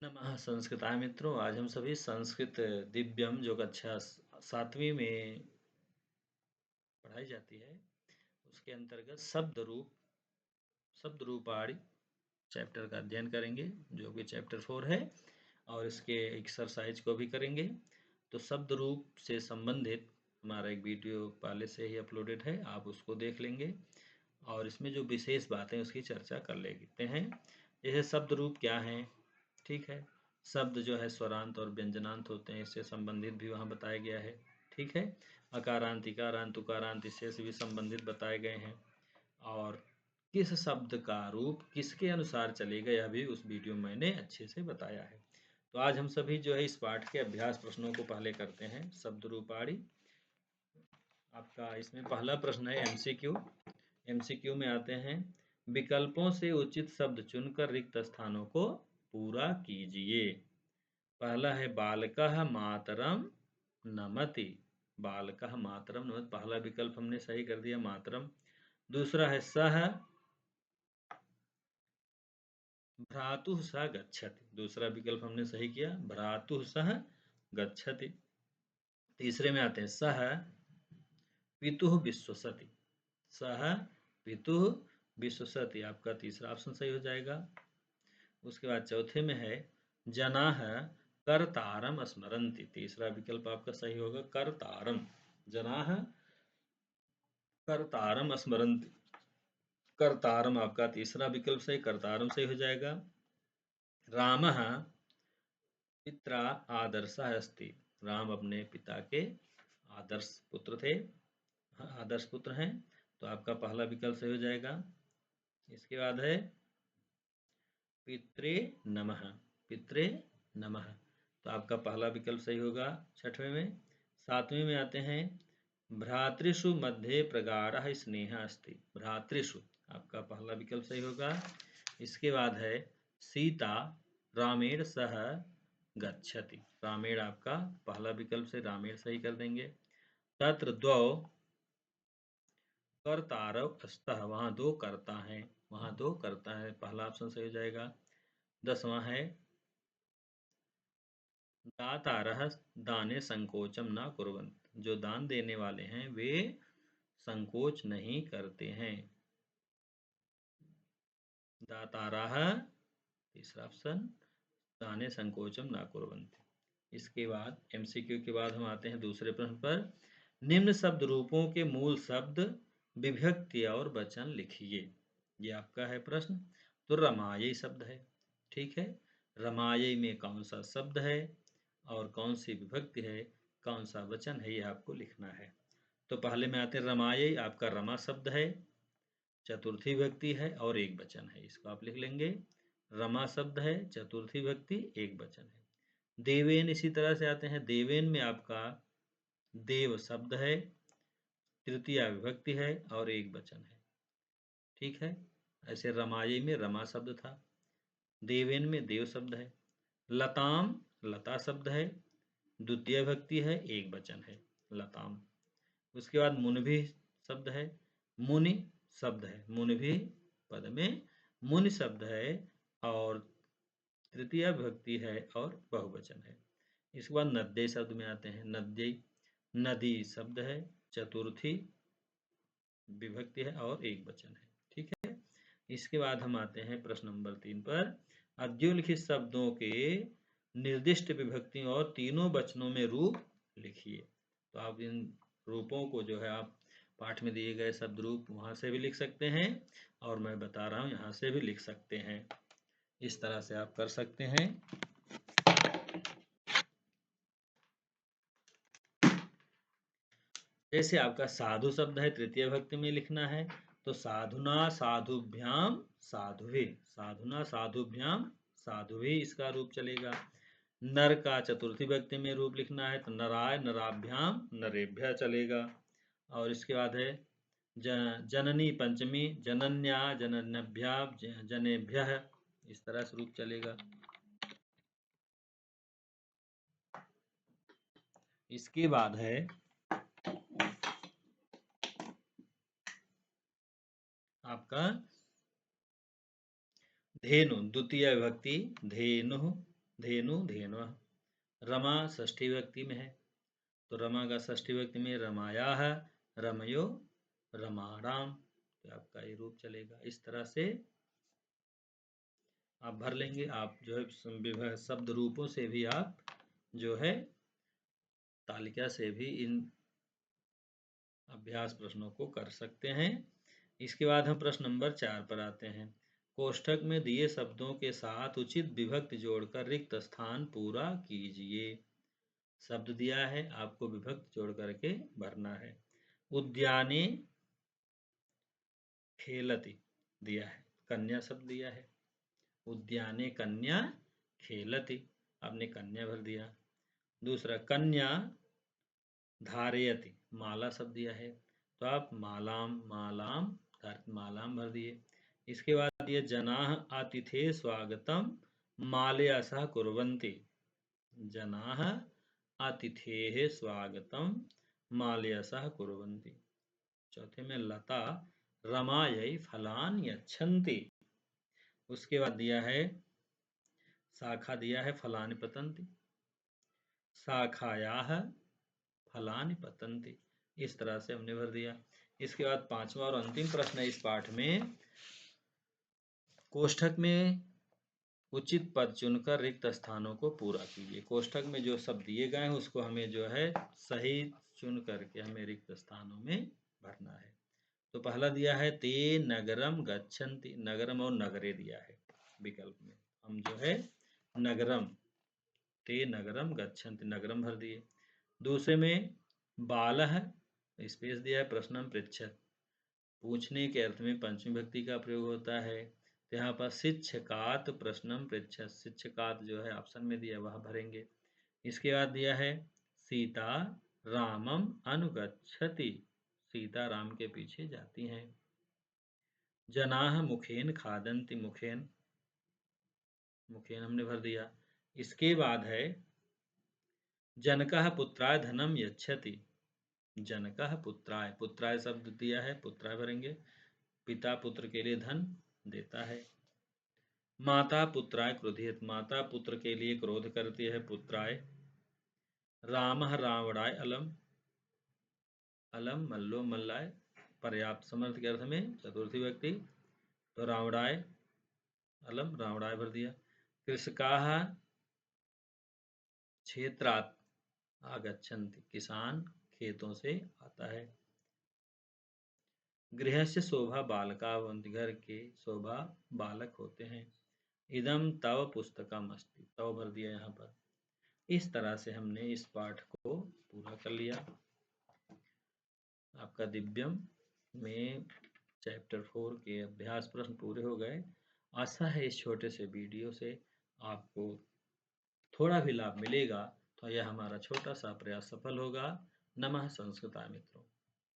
नमः संस्कृताय मित्रों। आज हम सभी संस्कृत दिव्यम जो कक्षा 7वीं में पढ़ाई जाती है उसके अंतर्गत शब्द रूपाणि चैप्टर का अध्ययन करेंगे जो कि चैप्टर 4 है और इसके एक्सरसाइज को भी करेंगे। तो शब्द रूप से संबंधित हमारा एक वीडियो पहले से ही अपलोडेड है, आप उसको देख लेंगे और इसमें जो विशेष बातें उसकी चर्चा कर लेते हैं। जैसे शब्द रूप क्या है, ठीक है। शब्द जो है स्वरांत और व्यंजनांत होते हैं, इससे संबंधित भी वहाँ बताया गया है, ठीक है। अकारांत, इकारांत, उकारांत इससे भी संबंधित बताए गए हैं और किस शब्द का रूप किसके अनुसार चलेगा यह भी उस वीडियो में मैंने अच्छे से बताया है। तो आज हम सभी जो है इस पाठ के अभ्यास प्रश्नों को पहले करते हैं। शब्द रूपाणि आपका इसमें पहला प्रश्न है एमसीक्यू। एमसीक्यू में आते हैं, विकल्पों से उचित शब्द चुनकर रिक्त स्थानों को पूरा कीजिए। पहला है बालकः मातरम नमति। बालकः मातरम नमति, पहला विकल्प हमने सही कर दिया, मातरम। दूसरा है सह भ्रातुः सह गच्छति। दूसरा विकल्प हमने सही किया, भ्रातुः सह गच्छति। तीसरे में आते हैं सह पितुः विश्वसति। सह पितुः विश्वसति, आपका तीसरा ऑप्शन सही हो जाएगा। उसके बाद चौथे में है जनाः कर्तारम स्मरन्ति। तीसरा विकल्प आपका सही होगा, कर्तारम। जनाः कर्तारम स्मरन्ति, कर्तारम आपका तीसरा विकल्प सही, कर्तारम सही हो जाएगा। रामः पित्रा आदर्शः अस्ति। राम अपने पिता के आदर्श पुत्र थे, आदर्श पुत्र हैं, तो आपका पहला विकल्प सही हो जाएगा। इसके बाद है पित्रे नमः। पित्रे नमः, तो आपका पहला विकल्प सही होगा छठवें में। सातवें में आते हैं भ्रातृषु मध्ये प्रगाढ़ः स्नेहः अस्ति। भ्रातृषु आपका पहला विकल्प सही होगा। इसके बाद है सीता रामेण सह गच्छति। रामेण आपका पहला विकल्प से रामेण सही कर देंगे। तत्र द्वौ कर्तारौ स्तः, वहाँ दो कर्ता हैं, वहाँ दो कर्ता है, पहला ऑप्शन सही हो जाएगा। 10वां है दातारः दाने संकोचम न कुर्वन्ति। जो दान देने वाले हैं वे संकोच नहीं करते हैं। दातारः तीसरा ऑप्शन, दाने संकोचम न कुर्वन्ति। इसके बाद एमसीक्यू के बाद हम आते हैं दूसरे प्रश्न पर। निम्न शब्द रूपों के मूल शब्द विभक्ति और वचन लिखिए। ये आपका है प्रश्न। तो रमायी शब्द है, ठीक है। रमायी में कौन सा शब्द है और कौन सी विभक्ति है, कौन सा वचन है, ये आपको लिखना है। तो पहले में आते हैं रमायी, आपका रमा शब्द है, चतुर्थी विभक्ति है और एक वचन है, इसको आप लिख लेंगे। रमा शब्द है, चतुर्थी विभक्ति, एक वचन है। देवेन इसी तरह से आते हैं, देवेन में आपका देव शब्द है, तृतीया विभक्ति है और एक वचन है, ठीक है। ऐसे रमायी में रमा शब्द था, देवेन में देव शब्द है। लताम लता शब्द है, द्वितीय विभक्ति है, एक वचन है, लताम। उसके बाद मुनिभि शब्द है, मुनि शब्द है, मुनिभि पद में मुनि शब्द है और तृतीय विभक्ति है और बहुवचन है। इसके बाद नद्य शब्द में आते हैं, नद्य नदी शब्द है, चतुर्थी विभक्ति है और एक वचन है, ठीक है। इसके बाद हम आते हैं प्रश्न नंबर 3 पर। अध्युल्लिखित शब्दों के निर्दिष्ट विभक्तियों और तीनों वचनों में रूप लिखिए। तो आप इन रूपों को जो है आप पाठ में दिए गए शब्द रूप वहाँ से भी लिख सकते हैं और मैं बता रहा हूँ यहाँ से भी लिख सकते हैं। इस तरह से आप कर सकते हैं। जैसे आपका साधु शब्द है, तृतीय विभक्ति में लिखना है, तो साधुना साधुभ्याम साधुवे, साधुना साधुभ्याम साधुवे इसका रूप चलेगा। नर का चतुर्थी विभक्ति में रूप लिखना है, तो नराय नराभ्याम नरेभ्य चलेगा। और इसके बाद है जननी पंचमी, जनन्या जनन्यभ्या जनेभ्य, इस तरह से रूप चलेगा। इसके बाद है आपका धेनु, द्वितीय विभक्ति धेनु, धेनु धेनवः। रमा षष्ठी विभक्ति में है, तो रमा का षष्ठी विभक्ति में रमायाः, रमयो, रमाणाम, तो आपका ये रूप चलेगा। इस तरह से आप भर लेंगे। आप जो है शब्द रूपों से भी आप जो है तालिका से भी इन अभ्यास प्रश्नों को कर सकते हैं। इसके बाद हम प्रश्न नंबर 4 पर आते हैं। कोष्ठक में दिए शब्दों के साथ उचित विभक्ति जोड़कर रिक्त स्थान पूरा कीजिए। शब्द दिया है, आपको विभक्ति जोड़ करके भरना है। उद्याने खेलति दिया है, कन्या शब्द दिया है। उद्याने कन्या खेलति, आपने कन्या भर दिया। दूसरा, कन्या धारयति, माला शब्द दिया है, तो आप मालाम मालाम मालाम भर दिए। इसके बाद ये जनाः अतिथे स्वागतम मालया सह कुर्वन्ति। जनाः अतिथेः स्वागतम मालया सह कुर्वन्ति। चौथे में लता रमायै फलानि यच्छन्ति। उसके बाद दिया है शाखा, दिया है फलानि पतन्ति, शाखायाः फलानि पतन्ति। इस तरह से हमने भर दिया। इसके बाद पांचवा और अंतिम प्रश्न है इस पाठ में। कोष्ठक में उचित पद चुनकर रिक्त स्थानों को पूरा कीजिए। कोष्ठक में जो शब्द दिए गए हैं उसको हमें जो है सही चुन करके हमें रिक्त स्थानों में भरना है। तो पहला दिया है ते नगरम गच्छन्ति, नगरम और नगरे दिया है विकल्प में। हम जो है नगरम, ते नगरम गच्छन्ति, नगरम भर दिए। दूसरे में बालः स्पेस दिया है, प्रश्नम पृच्छत, पूछने के अर्थ में पंचमी विभक्ति का प्रयोग होता है। तो यहाँ पर शिक्षकात प्रश्नम पृच्छत, शिक्षकात जो है ऑप्शन में दिया वह भरेंगे। इसके बाद दिया है सीता रामम अनुगच्छति, सीता राम के पीछे जाती हैं। जनाः मुखेन खादन्ति, मुखेन, मुखेन हमने भर दिया। इसके बाद है जनकः पुत्राय धनम यच्छति, जनकः पुत्राय, पुत्राय शब्द दिया है, पुत्राय भरेंगे। पिता पुत्र के लिए धन देता है। माता पुत्राय क्रोधयेत, माता पुत्र के लिए क्रोध करती है, पुत्राय। रामः रावणाय अलम, अलम मल्लो मल्लाय, पर्याप्त समर्थ के अर्थ में चतुर्थी व्यक्ति, तो रावणाय अलम, रावणाय भर दिया। कृषकाः क्षेत्रात् आगच्छन्ति, किसान खेतों से आता है। गृहस्य शोभा बालका भवन्ति, घर के शोभा बालक होते हैं। इदम तव पुस्तकम अस्ति, तव भर दिया यहाँ पर। इस तरह से हमने इस पाठ को पूरा कर लिया। आपका दिव्यम में चैप्टर 4 के अभ्यास प्रश्न पूरे हो गए। आशा है इस छोटे से वीडियो से आपको थोड़ा भी लाभ मिलेगा, तो यह हमारा छोटा सा प्रयास सफल होगा। नमः संस्कृताय मित्रों।